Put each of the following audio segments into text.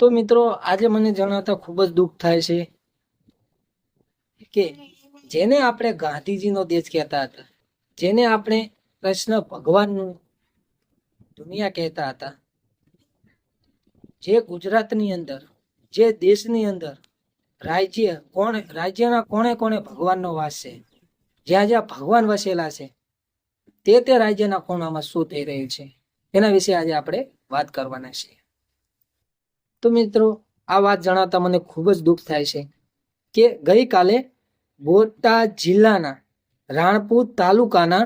તો મિત્રો આજે મને જણાવતા ખૂબ જ દુઃખ થાય છે કે જેને આપણે ગાંધીજીનો દેશ કહેતા હતા, જેને આપણે કૃષ્ણ ભગવાનનું દુનિયા કહેતા હતા, જે ગુજરાતની અંદર, જે દેશની અંદર રાજ્યના કોણે કોણે ભગવાનનો વાસ છે, જ્યાં જ્યાં ભગવાન વસેલા છે, તે રાજ્યના ખૂણામાં શું થઈ રહ્યું છે એના વિશે આજે આપણે વાત કરવાના છીએ. તો મિત્રો આ વાત જણાવતા મને ખૂબ જ દુઃખ થાય છે કે ગઈકાલે બોટાદ જિલ્લાના રાણપુર તાલુકાના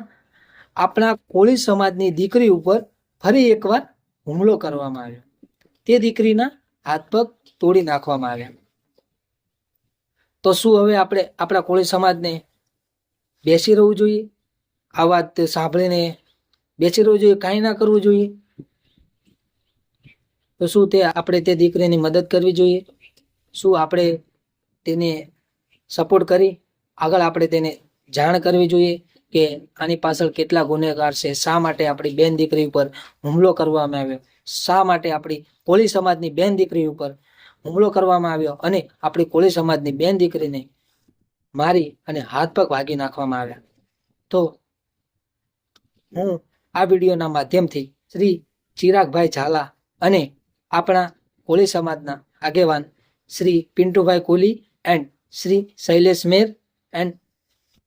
આપણા કોળી સમાજની દીકરી ઉપર ફરી એકવાર હુમલો કરવામાં આવ્યો. તે દીકરીના હાથ પગ તોડી નાખવામાં આવ્યા. તો શું હવે આપણે આપણા કોળી સમાજને બેસી રહેવું જોઈએ? આ વાત સાંભળીને બેસી રહેવું જોઈએ, કાંઈ ના કરવું જોઈએ? તો શું આપણે તે દીકરીની મદદ કરવી જોઈએ? શું આપણે તેને સપોર્ટ કરી આગળ આપણે તેને જાણ કરવી જોઈએ કે આની પાછળ કેટલા ગુનેગાર છે, શા માટે આપણી બેન દીકરી ઉપર હુમલો કરવામાં આવ્યો, શા માટે આપણી કોળી સમાજની બેન દીકરી ઉપર હુમલો કરવામાં આવ્યો અને આપણી કોળી સમાજની બેન દીકરીને મારી અને હાથ પગ ભાગી નાખવામાં આવ્યા. તો હું આ વિડીયોના માધ્યમથી શ્રી ચિરાગભાઈ ઝાલા અને આપણા કોળી સમાજના આગેવાન શ્રી પિન્ટુભાઈ કોલી એન્ડ શ્રી શૈલેષ મેર એન્ડ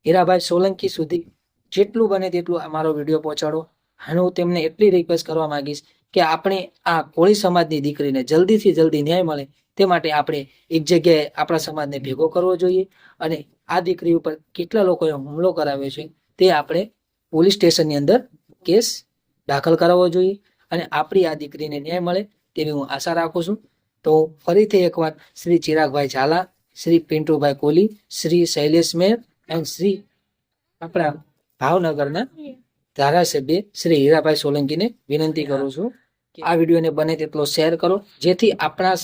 હીરાભાઈ સોલંકી સુધી જેટલું બને તેટલું અમારો વિડીયો પહોંચાડો. અને હું તેમને એટલી રિક્વેસ્ટ કરવા માંગીશ કે આપણે આ કોળી સમાજની દીકરીને જલ્દીથી જલ્દી ન્યાય મળે તે માટે આપણે એક જગ્યાએ આપણા સમાજને ભેગો કરવો જોઈએ અને આ દીકરી ઉપર કેટલા લોકોએ હુમલો કરાવ્યો છે તે આપણે પોલીસ સ્ટેશનની અંદર કેસ દાખલ કરાવવો જોઈએ અને આપણી આ દીકરીને ન્યાય મળે તેવી હું આશા રાખું છું. તો ફરીથી એકવાર શ્રી ચિરાગભાઈ ઝાલા, શ્રી પિન્ટુભાઈ કોલી, શ્રી શૈલેષ મેર એન્ડ શ્રી આપણા ભાવનગરના ધારાસભ્ય શ્રી હીરાભાઈ સોલંકીને વિનંતી કરું છું કે આ વિડીયોને બને તેટલો શેર કરો, જેથી આપણા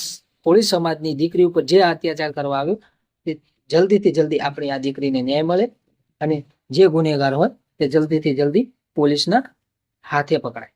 કોળી સમાજની દીકરી ઉપર જે અત્યાચાર કરવા આવ્યો તે જલ્દીથી જલ્દી આપણી આ દીકરીને ન્યાય મળે અને જે ગુનેગાર હોય તે જલ્દીથી જલ્દી પોલીસના હાથે પકડાય.